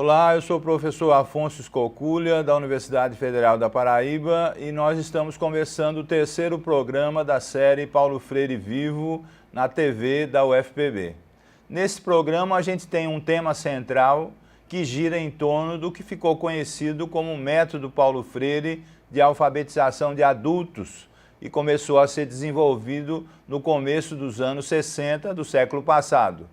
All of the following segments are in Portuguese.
Olá, eu sou o professor Afonso Escoculha, da Universidade Federal da Paraíba, e nós estamos começando o terceiro programa da série Paulo Freire Vivo na TV da UFPB. Nesse programa a gente tem um tema central que gira em torno do que ficou conhecido como método Paulo Freire de alfabetização de adultos e começou a ser desenvolvido no começo dos anos 60 do século passado.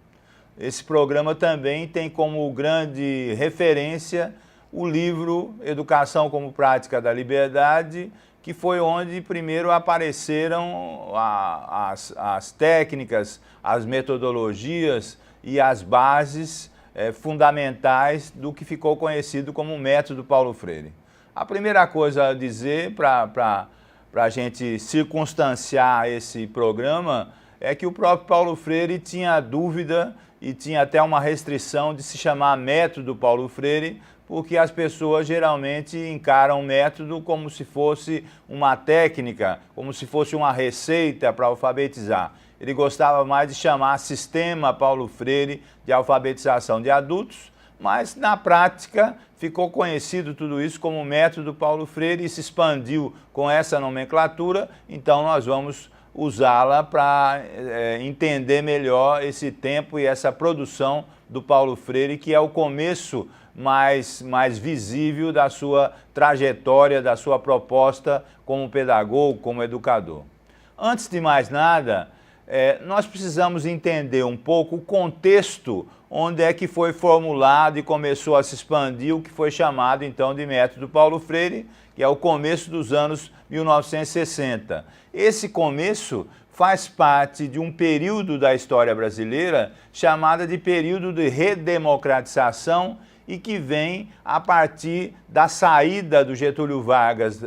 Esse programa também tem como grande referência o livro Educação como Prática da Liberdade, que foi onde primeiro apareceram as técnicas, as metodologias e as bases fundamentais do que ficou conhecido como método Paulo Freire. A primeira coisa a dizer para a gente circunstanciar esse programa é que o próprio Paulo Freire tinha dúvida e tinha até uma restrição de se chamar método Paulo Freire, porque as pessoas geralmente encaram o método como se fosse uma técnica, como se fosse uma receita para alfabetizar. Ele gostava mais de chamar sistema Paulo Freire de alfabetização de adultos, mas na prática ficou conhecido tudo isso como método Paulo Freire e se expandiu com essa nomenclatura, então nós vamos usá-la para entender melhor esse tempo e essa produção do Paulo Freire, que é o começo mais visível da sua trajetória, da sua proposta como pedagogo, como educador. Antes de mais nada, nós precisamos entender um pouco o contexto onde é que foi formulado e começou a se expandir o que foi chamado então de método Paulo Freire, que é o começo dos anos 1960. Esse começo faz parte de um período da história brasileira chamado de período de redemocratização e que vem a partir da saída do Getúlio Vargas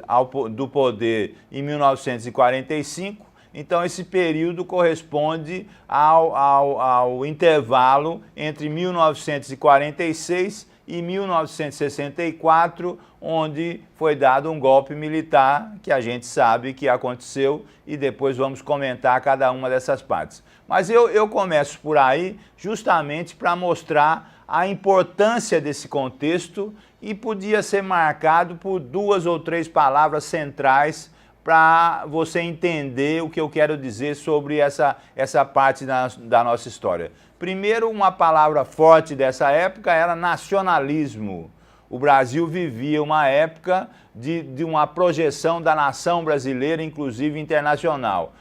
do poder em 1945. Então esse período corresponde ao intervalo entre 1946 e 1964, onde foi dado um golpe militar, que a gente sabe que aconteceu, e depois vamos comentar cada uma dessas partes. Mas eu começo por aí justamente para mostrar a importância desse contexto e podia ser marcado por duas ou três palavras centrais para você entender o que eu quero dizer sobre essa parte da nossa história. Primeiro, uma palavra forte dessa época era nacionalismo. O Brasil vivia uma época de uma projeção da nação brasileira, inclusive internacional.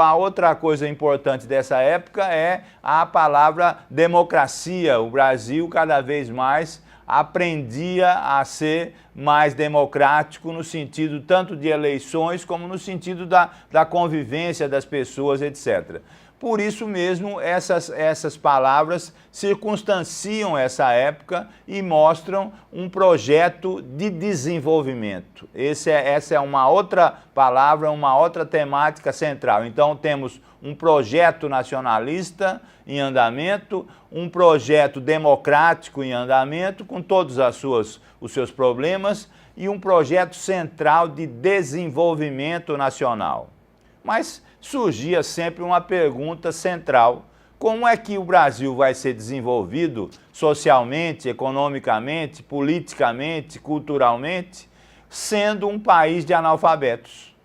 A outra coisa importante dessa época é a palavra democracia. O Brasil cada vez mais aprendia a ser mais democrático no sentido tanto de eleições como no sentido da convivência das pessoas, etc. Por isso mesmo, essas palavras circunstanciam essa época e mostram um projeto de desenvolvimento. Essa é uma outra palavra, uma outra temática central. Então, temos um projeto nacionalista em andamento, um projeto democrático em andamento, com todos os seus problemas, e um projeto central de desenvolvimento nacional. Mas surgia sempre uma pergunta central: como é que o Brasil vai ser desenvolvido socialmente, economicamente, politicamente, culturalmente, sendo um país de analfabetos?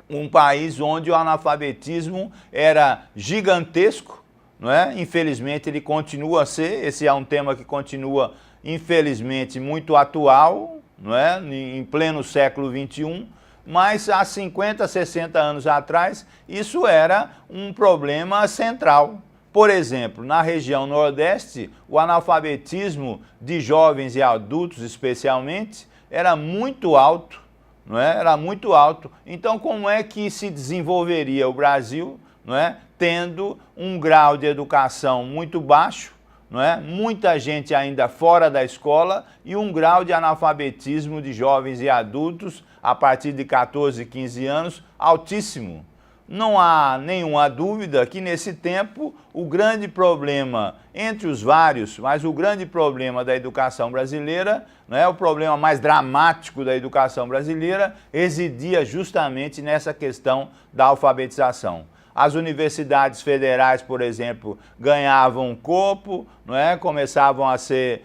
Um país onde o analfabetismo era gigantesco, não é? Infelizmente ele continua a ser, esse é um tema que continua, infelizmente, muito atual, não é? Em pleno século XXI, mas há 50, 60 anos atrás, isso era um problema central. Por exemplo, na região Nordeste, o analfabetismo de jovens e adultos, especialmente, era muito alto, não é? Era muito alto. Então, como é que se desenvolveria o Brasil, não é? Tendo um grau de educação muito baixo, não é? Muita gente ainda fora da escola e um grau de analfabetismo de jovens e adultos a partir de 14, 15 anos altíssimo. Não há nenhuma dúvida que nesse tempo o grande problema, entre os vários, mas o grande problema da educação brasileira, não é? O problema mais dramático da educação brasileira residia justamente nessa questão da alfabetização. As universidades federais, por exemplo, ganhavam corpo, não é? Começavam a ser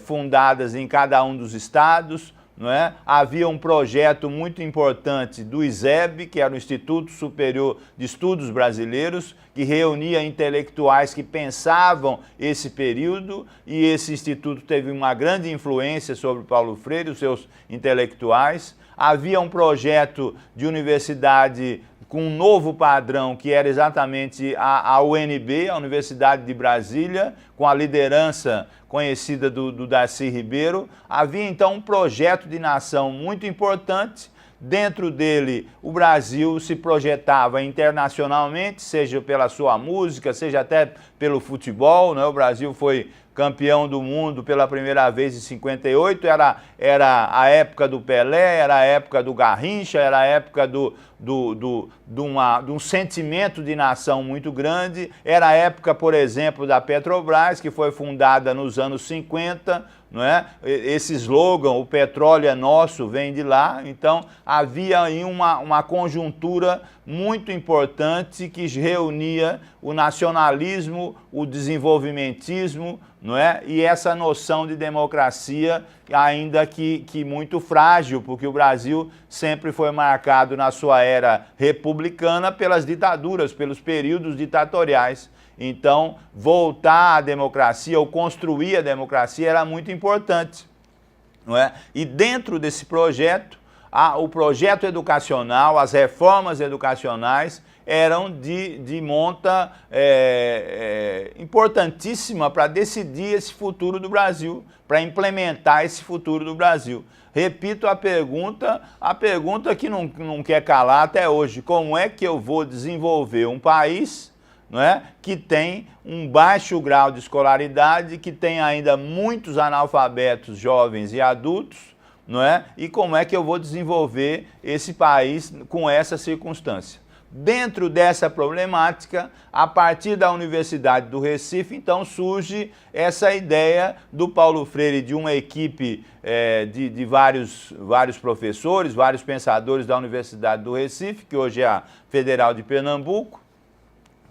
fundadas em cada um dos estados. Não é? Havia um projeto muito importante do ISEB, que era o Instituto Superior de Estudos Brasileiros, que reunia intelectuais que pensavam esse período, e esse instituto teve uma grande influência sobre Paulo Freire, os seus intelectuais. Havia um projeto de universidade com um novo padrão, que era exatamente a UNB, a Universidade de Brasília, com a liderança conhecida do Darcy Ribeiro. Havia, então, um projeto de nação muito importante. Dentro dele, o Brasil se projetava internacionalmente, seja pela sua música, seja até pelo futebol, né? O Brasil foi campeão do mundo pela primeira vez em 58, era a época do Pelé, era a época do Garrincha, era a época de um sentimento de nação muito grande, era a época, por exemplo, da Petrobras, que foi fundada nos anos 50, não é? Esse slogan, o petróleo é nosso, vem de lá. Então havia aí uma conjuntura muito importante que reunia o nacionalismo, o desenvolvimentismo, não é? E essa noção de democracia, ainda que muito frágil, porque o Brasil sempre foi marcado na sua era republicana pelas ditaduras, pelos períodos ditatoriais. Então, voltar à democracia ou construir a democracia era muito importante, não é? E dentro desse projeto, o projeto educacional, as reformas educacionais eram de monta importantíssima para decidir esse futuro do Brasil, para implementar esse futuro do Brasil. Repito a pergunta que não quer calar até hoje: como é que eu vou desenvolver um país, não é, que tem um baixo grau de escolaridade, que tem ainda muitos analfabetos jovens e adultos, não é? E como é que eu vou desenvolver esse país com essa circunstância? Dentro dessa problemática, a partir da Universidade do Recife, então surge essa ideia do Paulo Freire, de uma equipe de vários professores, vários pensadores da Universidade do Recife, que hoje é a Federal de Pernambuco,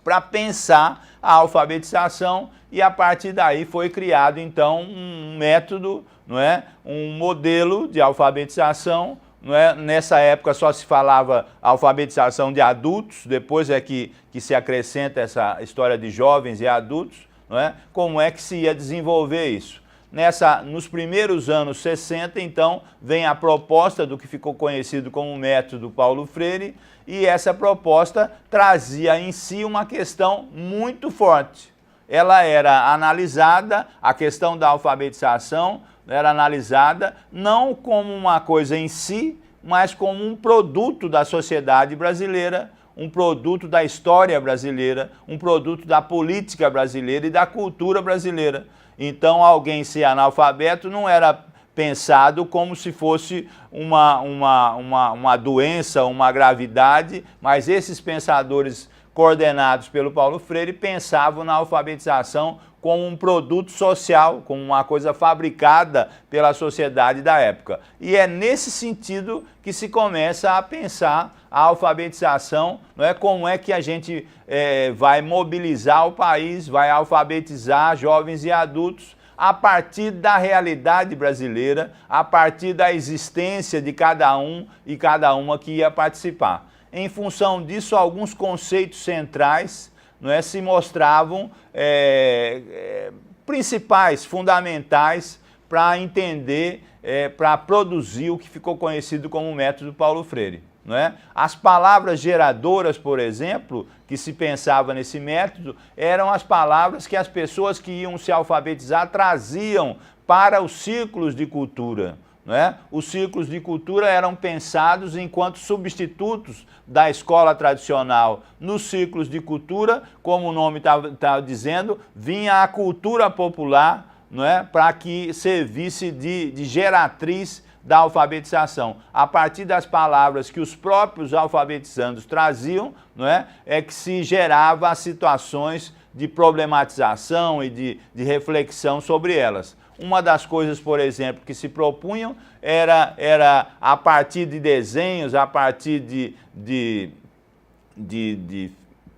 para pensar a alfabetização, e a partir daí foi criado então um método, não é? Um modelo de alfabetização, não é? Nessa época só se falava alfabetização de adultos, depois é que se acrescenta essa história de jovens e adultos, não é? Como é que se ia desenvolver isso? Nos primeiros anos 60, então, vem a proposta do que ficou conhecido como método Paulo Freire, e essa proposta trazia em si uma questão muito forte. Ela era analisada, a questão da alfabetização era analisada não como uma coisa em si, mas como um produto da sociedade brasileira, um produto da história brasileira, um produto da política brasileira e da cultura brasileira. Então, alguém ser analfabeto não era pensado como se fosse uma doença, uma gravidade, mas esses pensadores coordenados pelo Paulo Freire pensavam na alfabetização como um produto social, como uma coisa fabricada pela sociedade da época. E é nesse sentido que se começa a pensar a alfabetização, não é? Como é que a gente vai mobilizar o país, vai alfabetizar jovens e adultos a partir da realidade brasileira, a partir da existência de cada um e cada uma que ia participar. Em função disso, alguns conceitos centrais, não é, se mostravam principais, fundamentais para entender, para produzir o que ficou conhecido como método Paulo Freire. Não é? As palavras geradoras, por exemplo, que se pensava nesse método, eram as palavras que as pessoas que iam se alfabetizar traziam para os círculos de cultura. Não é? Os círculos de cultura eram pensados enquanto substitutos da escola tradicional. Nos círculos de cultura, como o nome está dizendo, vinha a cultura popular, não é? Para que servisse de geratriz da alfabetização. A partir das palavras que os próprios alfabetizandos traziam, não é? É que se gerava as situações de problematização e de reflexão sobre elas. Uma das coisas, por exemplo, que se propunham era a partir de desenhos, a partir de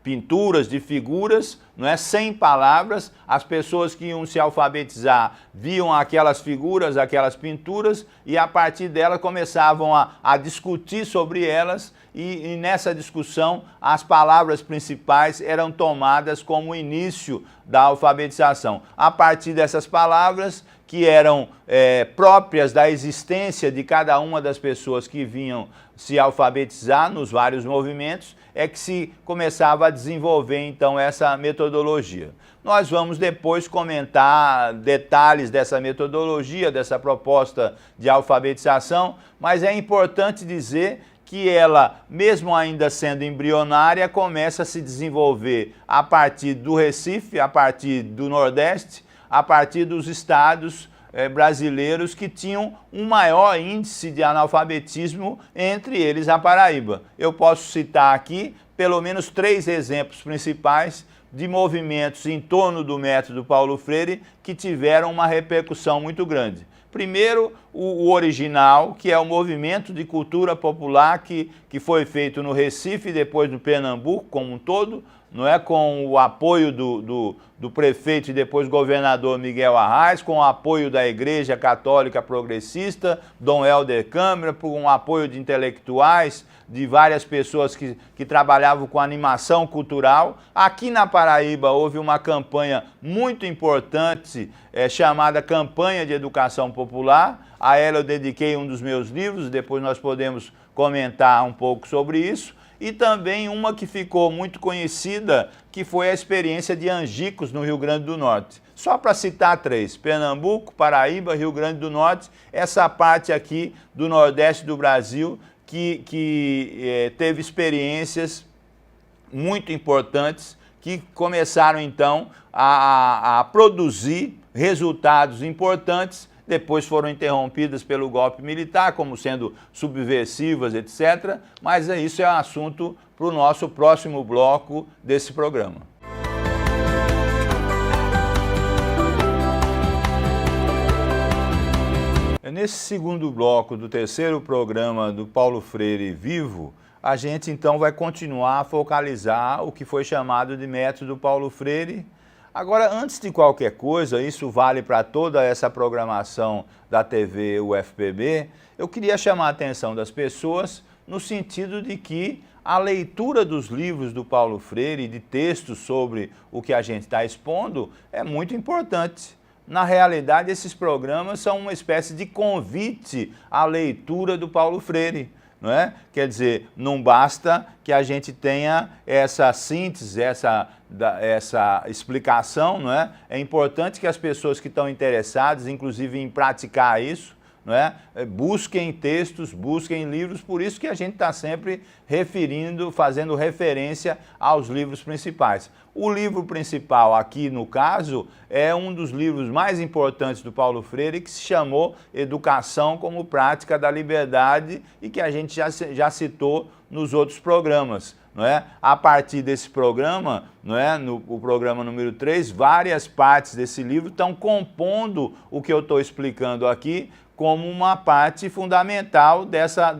pinturas, de figuras, não é? Sem palavras. As pessoas que iam se alfabetizar viam aquelas figuras, aquelas pinturas, e a partir delas começavam a discutir sobre elas, e nessa discussão as palavras principais eram tomadas como início da alfabetização. A partir dessas palavras, que eram próprias da existência de cada uma das pessoas que vinham se alfabetizar nos vários movimentos, é que se começava a desenvolver então essa metodologia. Nós vamos depois comentar detalhes dessa metodologia, dessa proposta de alfabetização, mas é importante dizer que ela, mesmo ainda sendo embrionária, começa a se desenvolver a partir do Recife, a partir do Nordeste, a partir dos estados brasileiros que tinham um maior índice de analfabetismo, entre eles a Paraíba. Eu posso citar aqui pelo menos 3 exemplos principais de movimentos em torno do método Paulo Freire que tiveram uma repercussão muito grande. Primeiro, o original, que é o movimento de cultura popular que foi feito no Recife e depois no Pernambuco como um todo, não é, com o apoio do prefeito e depois governador Miguel Arraes, com o apoio da Igreja Católica Progressista, Dom Helder Câmara, com o apoio de intelectuais, de várias pessoas que trabalhavam com animação cultural. Aqui na Paraíba houve uma campanha muito importante, chamada Campanha de Educação Popular. A ela eu dediquei um dos meus livros, depois nós podemos comentar um pouco sobre isso. E também uma que ficou muito conhecida, que foi a experiência de Angicos, no Rio Grande do Norte. Só para citar 3, Pernambuco, Paraíba, Rio Grande do Norte, essa parte aqui do Nordeste do Brasil que teve experiências muito importantes que começaram então a produzir resultados importantes. Depois foram interrompidas pelo golpe militar, como sendo subversivas, etc. Mas isso é um assunto para o nosso próximo bloco desse programa. Nesse segundo bloco do terceiro programa do Paulo Freire Vivo, a gente então vai continuar a focalizar o que foi chamado de método Paulo Freire. Agora, antes de qualquer coisa, isso vale para toda essa programação da TV UFPB, eu queria chamar a atenção das pessoas no sentido de que a leitura dos livros do Paulo Freire, de textos sobre o que a gente está expondo, é muito importante. Na realidade, esses programas são uma espécie de convite à leitura do Paulo Freire. Não é? Quer dizer, não basta que a gente tenha essa síntese, essa explicação, não é? É importante que as pessoas que estão interessadas, inclusive em praticar isso, não é? Busquem textos, busquem livros, por isso que a gente está sempre fazendo referência aos livros principais. O livro principal aqui, no caso, é um dos livros mais importantes do Paulo Freire, que se chamou Educação como Prática da Liberdade e que a gente já citou nos outros programas. Não é? A partir desse programa, não é? O programa número 3, várias partes desse livro estão compondo o que eu estou explicando aqui como uma parte fundamental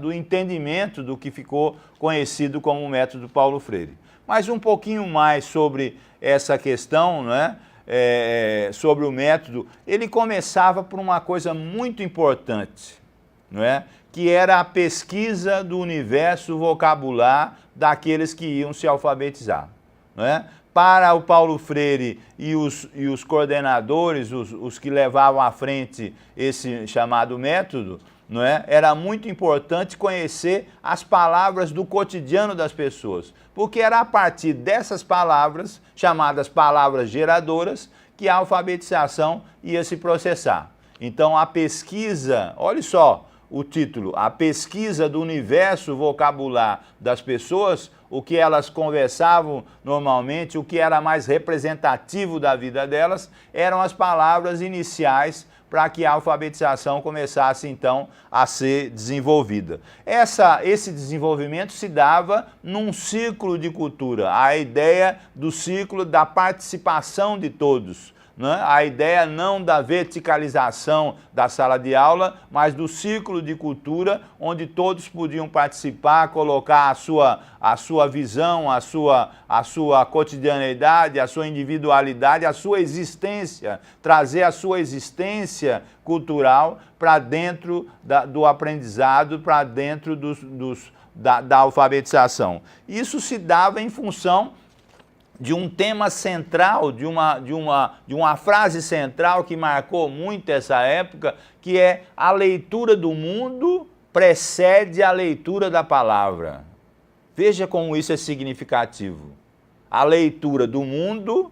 do entendimento do que ficou conhecido como o método Paulo Freire. Mas um pouquinho mais sobre essa questão, não é? Sobre o método, ele começava por uma coisa muito importante, não é? Que era a pesquisa do universo vocabular daqueles que iam se alfabetizar. Não é? Para o Paulo Freire e os coordenadores, os que levavam à frente esse chamado método, não é? Era muito importante conhecer as palavras do cotidiano das pessoas, porque era a partir dessas palavras, chamadas palavras geradoras, que a alfabetização ia se processar. Então a pesquisa, olha só o título, a pesquisa do universo vocabular das pessoas, o que elas conversavam normalmente, o que era mais representativo da vida delas, eram as palavras iniciais para que a alfabetização começasse, então, a ser desenvolvida. Esse desenvolvimento se dava num ciclo de cultura, a ideia do ciclo da participação de todos, né? A ideia não da verticalização da sala de aula, mas do círculo de cultura, onde todos podiam participar, colocar a sua visão, a sua cotidianeidade, a sua individualidade, a sua existência, trazer a sua existência cultural para dentro do aprendizado, para dentro da alfabetização. Isso se dava em função de um tema central, de uma frase central que marcou muito essa época, que é: a leitura do mundo precede a leitura da palavra. Veja como isso é significativo. A leitura do mundo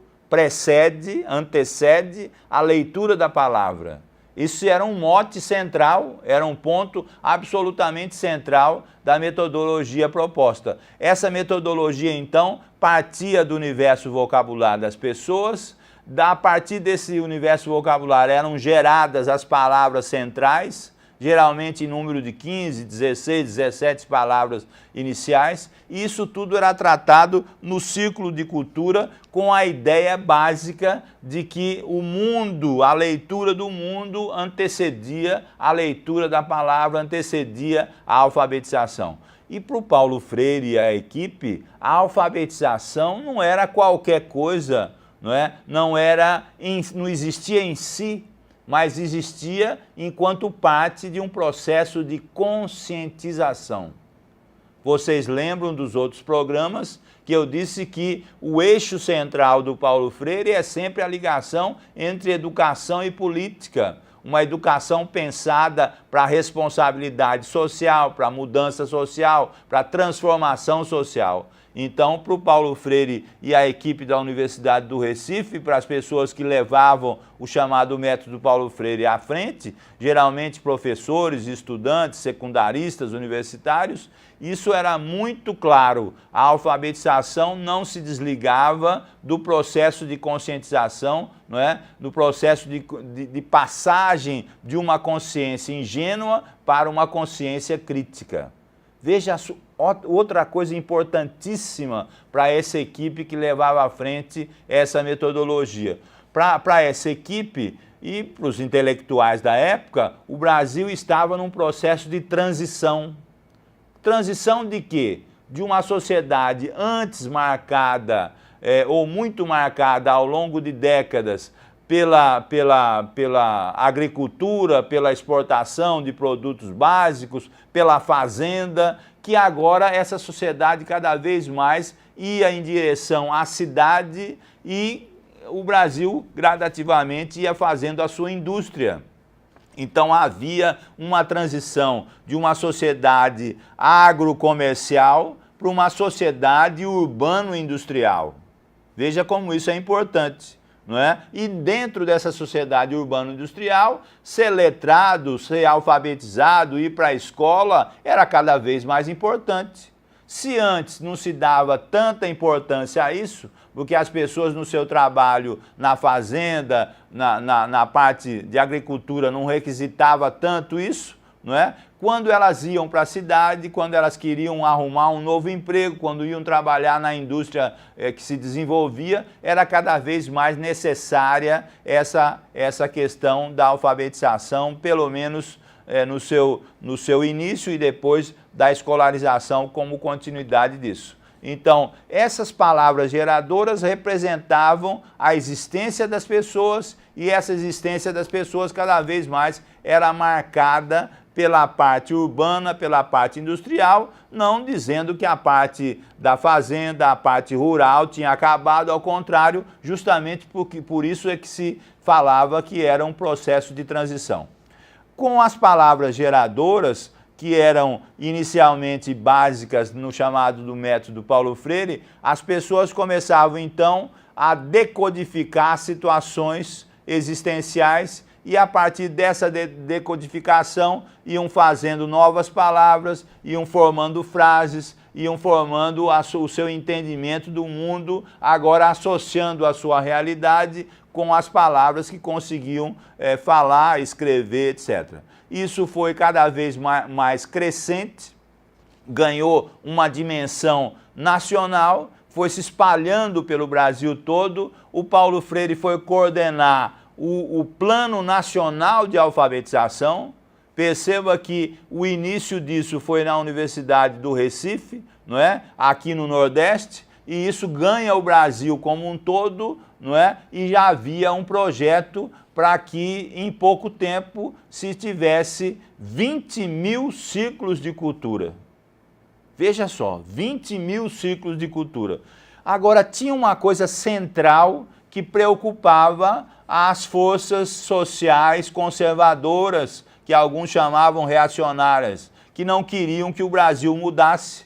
antecede a leitura da palavra. Isso era um mote central, era um ponto absolutamente central da metodologia proposta. Essa metodologia, então, partia do universo vocabular das pessoas. A partir desse universo vocabular eram geradas as palavras centrais, geralmente em número de 15, 16, 17 palavras iniciais, e isso tudo era tratado no círculo de cultura com a ideia básica de que o mundo, a leitura do mundo antecedia a leitura da palavra, antecedia a alfabetização. E para o Paulo Freire e a equipe, a alfabetização não era qualquer coisa, não existia em si, mas existia enquanto parte de um processo de conscientização. Vocês lembram dos outros programas que eu disse que o eixo central do Paulo Freire é sempre a ligação entre educação e política. Uma educação pensada para a responsabilidade social, para a mudança social, para a transformação social. Então, para o Paulo Freire e a equipe da Universidade do Recife, para as pessoas que levavam o chamado método Paulo Freire à frente, geralmente professores, estudantes, secundaristas, universitários, isso era muito claro. A alfabetização não se desligava do processo de conscientização, do processo de passagem de uma consciência ingênua para uma consciência crítica. Veja outra coisa importantíssima para essa equipe que levava à frente essa metodologia. Para essa equipe e para os intelectuais da época, o Brasil estava num processo de transição. Transição de quê? De uma sociedade antes marcada, ou muito marcada ao longo de décadas, pela agricultura, pela exportação de produtos básicos, pela fazenda, que agora essa sociedade cada vez mais ia em direção à cidade e o Brasil gradativamente ia fazendo a sua indústria. Então havia uma transição de uma sociedade agrocomercial para uma sociedade urbano-industrial. Veja como isso é importante. E dentro dessa sociedade urbano-industrial, ser letrado, ser alfabetizado, ir para a escola era cada vez mais importante. Se antes não se dava tanta importância a isso, porque as pessoas no seu trabalho, na fazenda, na parte de agricultura não requisitava tanto isso, quando elas iam para a cidade, quando elas queriam arrumar um novo emprego, quando iam trabalhar na indústria que se desenvolvia, era cada vez mais necessária essa questão da alfabetização, pelo menos no seu início e depois da escolarização como continuidade disso. Então, essas palavras geradoras representavam a existência das pessoas e essa existência das pessoas cada vez mais era marcada pela parte urbana, pela parte industrial, não dizendo que a parte da fazenda, a parte rural tinha acabado, ao contrário, justamente por isso é que se falava que era um processo de transição. Com as palavras geradoras, que eram inicialmente básicas no chamado do método Paulo Freire, as pessoas começavam então a decodificar situações existenciais e a partir dessa decodificação iam fazendo novas palavras, iam formando frases, iam formando o seu entendimento do mundo, agora associando a sua realidade com as palavras que conseguiam falar, escrever, etc. Isso foi cada vez mais crescente, ganhou uma dimensão nacional, foi se espalhando pelo Brasil todo. O Paulo Freire foi coordenar o Plano Nacional de Alfabetização. Perceba que o início disso foi na Universidade do Recife, não é? Aqui no Nordeste, e isso ganha o Brasil como um todo, não é? E já havia um projeto para que em pouco tempo se tivesse 20 mil ciclos de cultura. Veja só, 20 mil ciclos de cultura. Agora, tinha uma coisa central que preocupava as forças sociais conservadoras, que alguns chamavam reacionárias, que não queriam que o Brasil mudasse,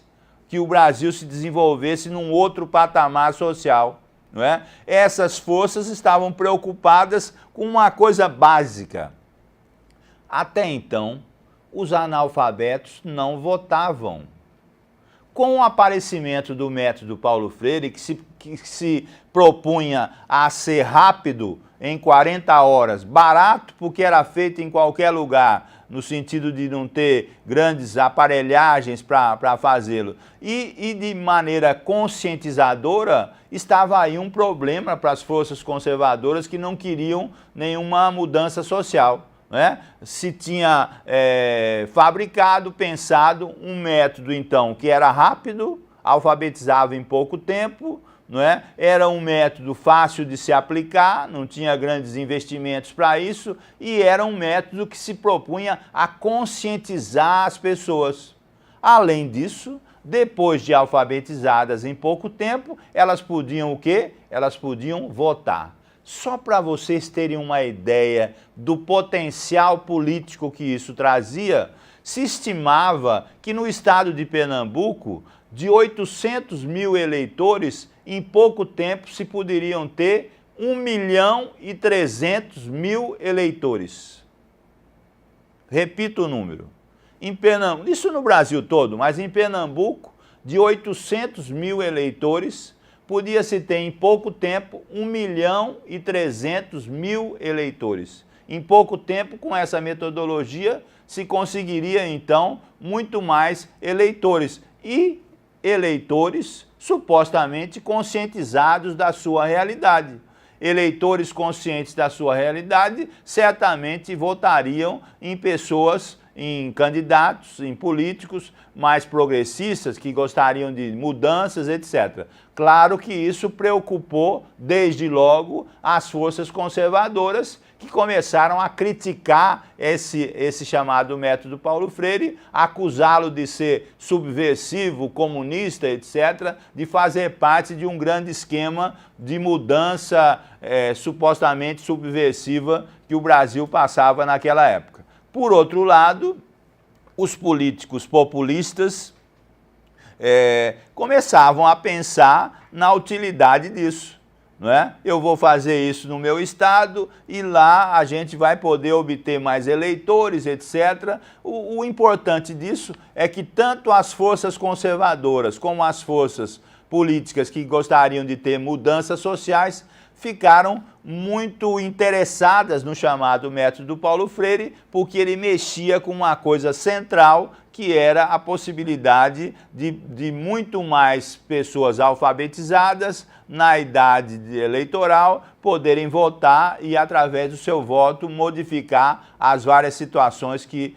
que o Brasil se desenvolvesse num outro patamar social, não é? Essas forças estavam preocupadas com uma coisa básica. Até então, os analfabetos não votavam. Com o aparecimento do método Paulo Freire, que se propunha a ser rápido, em 40 horas, barato porque era feito em qualquer lugar, no sentido de não ter grandes aparelhagens para fazê-lo, e de maneira conscientizadora, estava aí um problema para as forças conservadoras que não queriam nenhuma mudança social, né? Se tinha fabricado, pensado um método, então, que era rápido, alfabetizava em pouco tempo, não é? Era um método fácil de se aplicar, não tinha grandes investimentos para isso, e era um método que se propunha a conscientizar as pessoas. Além disso, depois de alfabetizadas em pouco tempo, elas podiam o quê? Elas podiam votar. Só para vocês terem uma ideia do potencial político que isso trazia, se estimava que no estado de Pernambuco, de 800 mil eleitores, em pouco tempo se poderiam ter 1.300.000 eleitores. Repito o número. Em Pernambuco, isso no Brasil todo, mas em Pernambuco, de 800 mil eleitores, podia-se ter em pouco tempo 1.300.000 eleitores. Em pouco tempo, com essa metodologia, se conseguiria então muito mais eleitores. E eleitores supostamente conscientizados da sua realidade. Eleitores conscientes da sua realidade certamente votariam em pessoas, em candidatos, em políticos mais progressistas que gostariam de mudanças, etc. Claro que isso preocupou desde logo as forças conservadoras, que começaram a criticar esse chamado método Paulo Freire, acusá-lo de ser subversivo, comunista, etc., de fazer parte de um grande esquema de mudança supostamente subversiva que o Brasil passava naquela época. Por outro lado, os políticos populistas começavam a pensar na utilidade disso. Não é? Eu vou fazer isso no meu estado e lá a gente vai poder obter mais eleitores, etc. O importante disso é que tanto as forças conservadoras como as forças políticas que gostariam de ter mudanças sociais ficaram muito interessadas no chamado método Paulo Freire, porque ele mexia com uma coisa central, que era a possibilidade de muito mais pessoas alfabetizadas na idade eleitoral poderem votar e, através do seu voto, modificar as várias situações que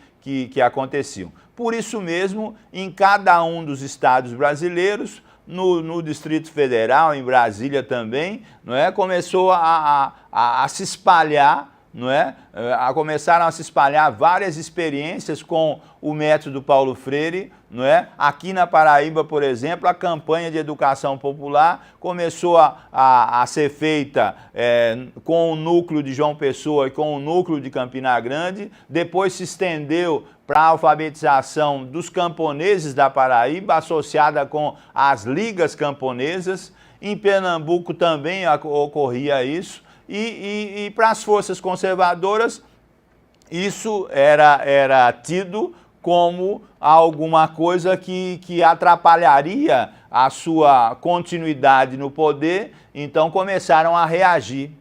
aconteciam. Por isso mesmo, em cada um dos estados brasileiros, no Distrito Federal, em Brasília também, não é? Começou a se espalhar, não é? Começaram a se espalhar várias experiências com o método Paulo Freire, não é? Aqui na Paraíba, por exemplo, a campanha de educação popular começou a ser feita com o núcleo de João Pessoa e com o núcleo de Campina Grande, depois se estendeu para a alfabetização dos camponeses da Paraíba, associada com as ligas camponesas. Em Pernambuco também ocorria isso. E para as forças conservadoras, isso era tido como alguma coisa que atrapalharia a sua continuidade no poder, então começaram a reagir.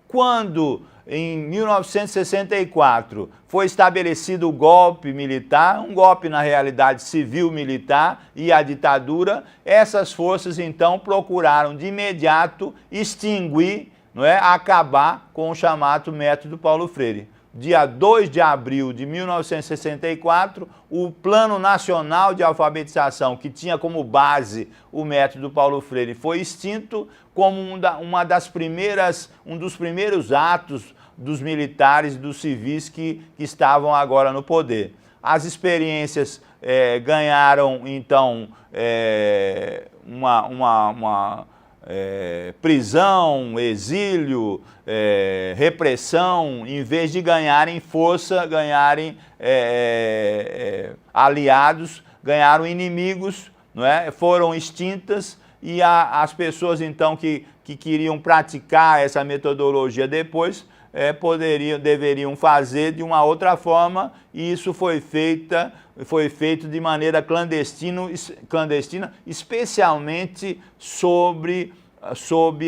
Quando em 1964, foi estabelecido o golpe militar, um golpe na realidade civil-militar e a ditadura, essas forças então procuraram de imediato extinguir, não é, acabar com o chamado método Paulo Freire. Dia 2 de abril de 1964, o Plano Nacional de Alfabetização, que tinha como base o método Paulo Freire, foi extinto como um dos primeiros atos dos militares e dos civis que estavam agora no poder. As experiências ganharam, então, prisão, exílio, repressão, em vez de ganharem força, ganharem aliados, ganharam inimigos, não é? Foram extintas e as pessoas então que queriam praticar essa metodologia depois deveriam fazer de uma outra forma, e isso foi feito de maneira clandestina, especialmente sob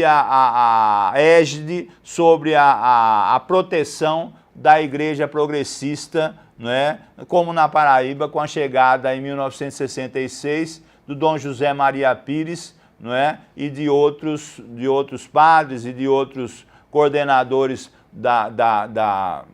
a égide, sobre a proteção da Igreja Progressista, não é? Como na Paraíba, com a chegada em 1966 do Dom José Maria Pires, não é? E de outros padres e de outros coordenadores da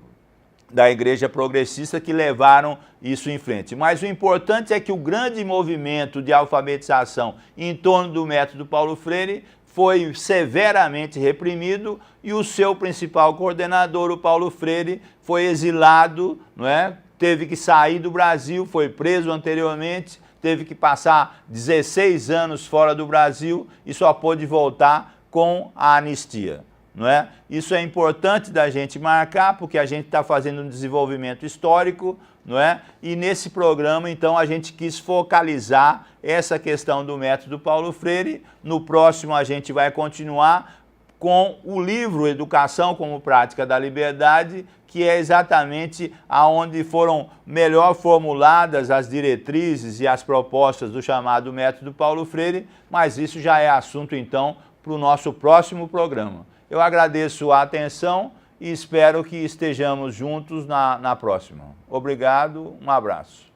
Igreja Progressista que levaram isso em frente. Mas o importante é que o grande movimento de alfabetização em torno do método Paulo Freire foi severamente reprimido e o seu principal coordenador, o Paulo Freire, foi exilado, não é? Teve que sair do Brasil, foi preso anteriormente, teve que passar 16 anos fora do Brasil e só pôde voltar com a anistia. Não é? Isso é importante da gente marcar, porque a gente está fazendo um desenvolvimento histórico, não é? E nesse programa, então, a gente quis focalizar essa questão do método Paulo Freire. No próximo, a gente vai continuar com o livro Educação como Prática da Liberdade, que é exatamente aonde foram melhor formuladas as diretrizes e as propostas do chamado método Paulo Freire, mas isso já é assunto, então, para o nosso próximo programa. Eu agradeço a atenção e espero que estejamos juntos na próxima. Obrigado, um abraço.